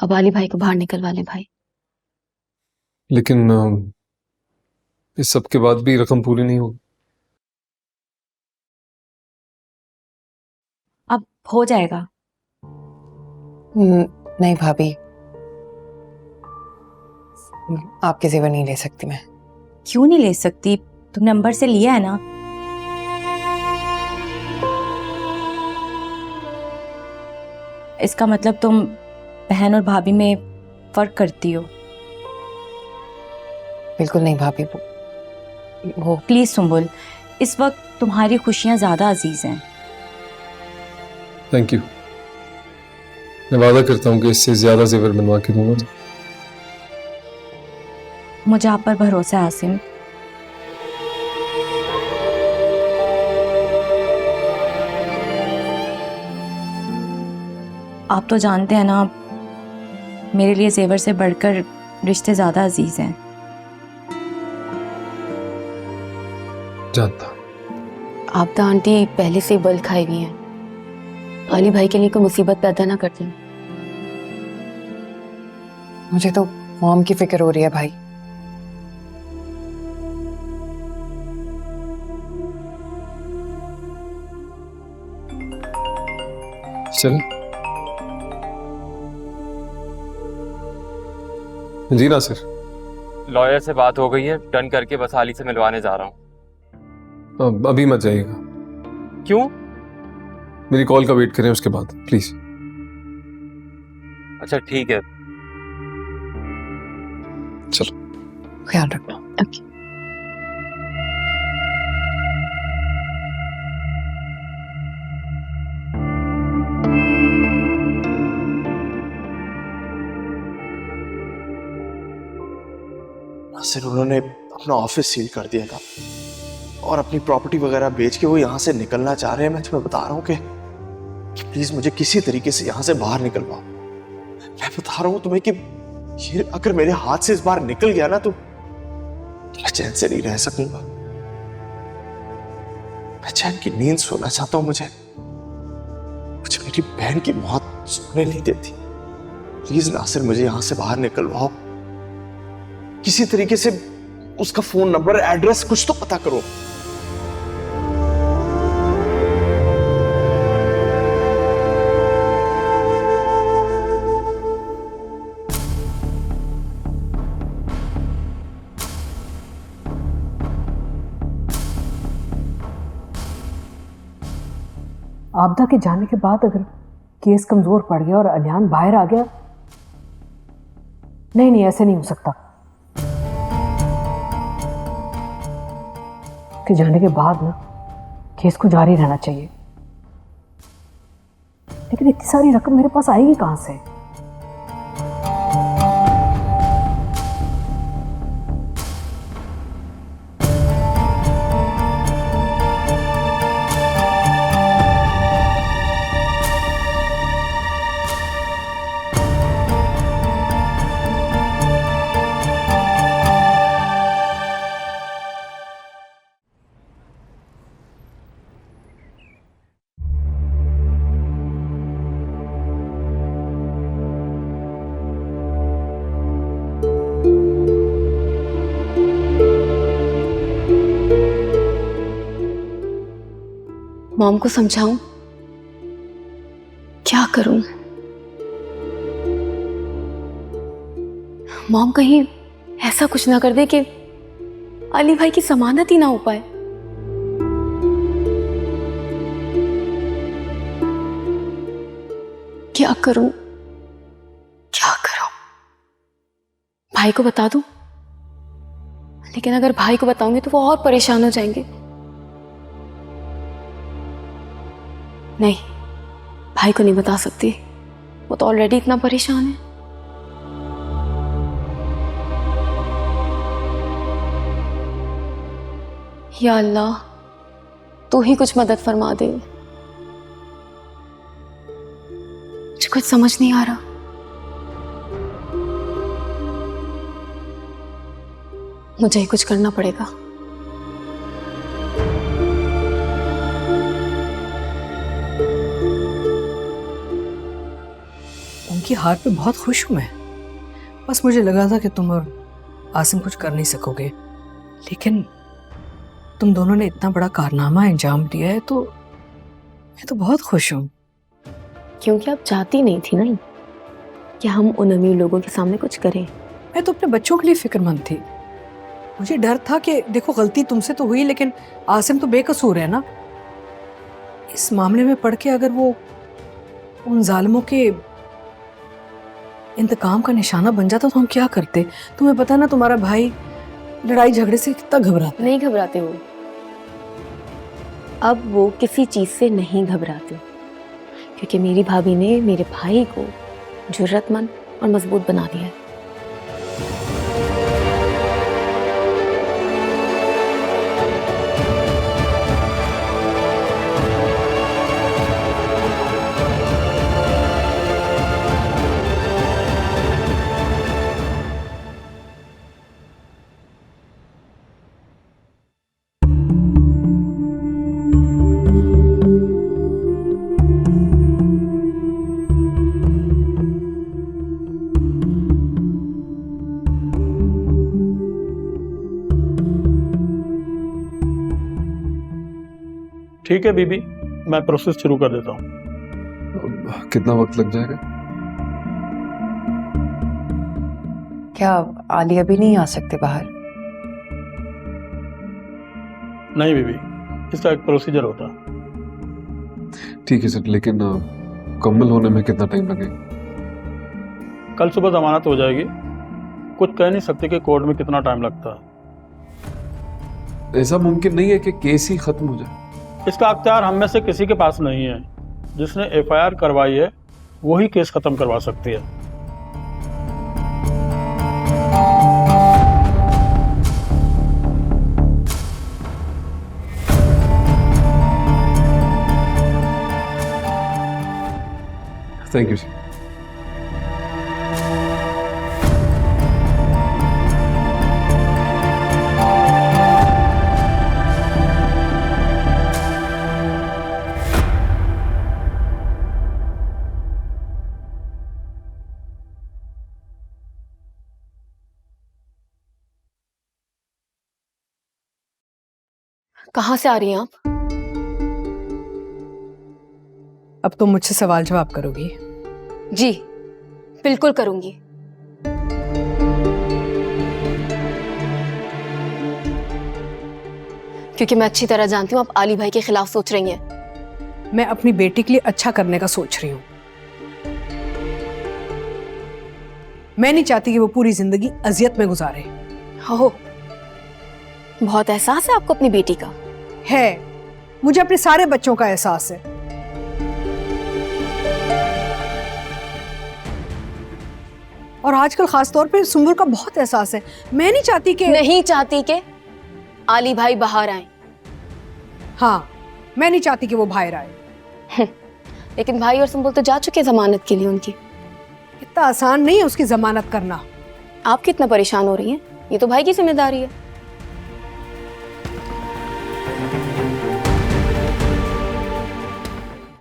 अब अली भाई को बाहर निकलवा ले भाई। लेकिन इस सब के बाद भी रकम पूरी नहीं होगी। अब हो जाएगा। नहीं भाभी, आपके जेवर नहीं ले सकती मैं। क्यों नहीं ले सकती? तुम नंबर से लिया है ना। इसका मतलब तुम बहन और भाभी में फर्क करती हो। बिल्कुल नहीं भाभी, वो प्लीज सुम्बुल, इस वक्त तुम्हारी खुशियां ज्यादा अजीज हैं। Thank you. मैं वादा करता हूँ कि इससे ज्यादा जेवर बनवा के दूंगा। मुझे आप पर भरोसा है आसिम। आप तो जानते हैं ना, मेरे लिए जेवर से बढ़कर रिश्ते ज्यादा अजीज हैं। जानता। आप तो आंटी पहले से ही बल खाई हुई हैं। अली भाई के लिए कोई मुसीबत पैदा ना करती। मुझे तो मॉम की फिक्र हो रही है भाई। चल जी नासिर। लॉयर से बात हो गई है, डन करके बस हाली से मिलवाने जा रहा हूँ। अभी मत जाइएगा। क्यों? मेरी कॉल का वेट करें उसके बाद प्लीज। अच्छा ठीक है। चलो ख्याल रखना। ओके। नासिर, उन्होंने अपना ऑफिस सील कर दिया था और अपनी प्रॉपर्टी वगैरह बेच के वो यहाँ से निकलना चाह रहे हैं। मैं तुम्हें बता रहा हूँ कि प्लीज मुझे किसी तरीके से यहाँ से बाहर निकलवाओ। मैं बता रहा हूँ तुम्हें कि ये अगर मेरे हाथ से इस बार निकल गया ना तो मैं चैन से नहीं रह सकूंगा। मैं चैन की नींद सोना चाहता हूँ। मुझे मेरी बहन की मौत सोने नहीं देती। प्लीज नासिर, मुझे यहाँ से बाहर निकलवाओ। किसी तरीके से उसका फोन नंबर, एड्रेस कुछ तो पता करो। आपदा के जाने के बाद अगर केस कमजोर पड़ गया और अलियान बाहर आ गया, नहीं ऐसे नहीं हो सकता। के जाने के बाद ना केस को जारी रहना चाहिए। लेकिन इतनी सारी रकम मेरे पास आएगी कहां से? मॉम को समझाऊं, क्या करूं? मॉम कहीं ऐसा कुछ ना कर दे कि अली भाई की जमानत ही ना हो पाए। क्या करूं? क्या करूं? भाई को बता दूं? लेकिन अगर भाई को बताऊंगी तो वो और परेशान हो जाएंगे। नहीं, भाई को नहीं बता सकती। वो तो ऑलरेडी इतना परेशान है। या अल्लाह, तू ही कुछ मदद फरमा दे। मुझे कुछ समझ नहीं आ रहा। मुझे ही कुछ करना पड़ेगा। उनकी की हार पे बहुत खुश हूँ मैं। बस मुझे लगा था कि तुम और आसिम कुछ कर नहीं सकोगे, लेकिन तुम दोनों ने इतना बड़ा कारनामा अंजाम दिया है, तो मैं तो बहुत खुश हूँ। क्योंकि आप चाहती नहीं थी ना कि हम उन अमीर लोगों के सामने कुछ करें। मैं तो अपने बच्चों के लिए फिक्रमंद थी। मुझे डर था कि देखो गलती तुमसे तो हुई, लेकिन आसिम तो बेकसूर है ना। इस मामले में पड़ के अगर वो उन जालिमों के इंतकाम का निशाना बन जाता तो हम क्या करते। तुम्हें पता ना तुम्हारा भाई लड़ाई झगड़े से कितना घबराता। नहीं घबराते वो, अब वो किसी चीज से नहीं घबराते, क्योंकि मेरी भाभी ने मेरे भाई को जुर्रतमंद और मजबूत बना दिया है। ठीक है बीबी, मैं प्रोसेस शुरू कर देता हूँ। कितना वक्त लग जाएगा? क्या आली अभी नहीं आ सकते बाहर? नहीं बीबी, इसका एक प्रोसीजर होता है। ठीक है सर, लेकिन मुकम्मल होने में कितना टाइम लगेगा? कल सुबह जमानत हो जाएगी। कुछ कह नहीं सकते कि कोर्ट में कितना टाइम लगता है। ऐसा मुमकिन नहीं है कि केस ही खत्म हो जाए। इसका अख्तियार हम में से किसी के पास नहीं है। जिसने एफआईआर करवाई है वही केस खत्म करवा सकती है। Thank you sir. कहाँ से आ रही हैं आप? अब तुम मुझसे सवाल जवाब करोगी? जी बिल्कुल करूंगी। क्योंकि मैं अच्छी तरह जानती हूँ आप आली भाई के खिलाफ सोच रही हैं। मैं अपनी बेटी के लिए अच्छा करने का सोच रही हूँ। मैं नहीं चाहती कि वो पूरी जिंदगी अजियत में गुजारे। हो, बहुत एहसास है आपको अपनी बेटी का। है, मुझे अपने सारे बच्चों का एहसास है। और आजकल खास तौर पे सुंबुल का बहुत एहसास है। मैं नहीं चाहती कि कि आली भाई बाहर आए। हाँ, मैं नहीं चाहती कि वो बाहर आए। लेकिन भाई और सुंबुल तो जा चुके हैं जमानत के लिए। उनकी इतना आसान नहीं है उसकी जमानत करना। आप कितना परेशान हो रही हैं? ये तो भाई की जिम्मेदारी है।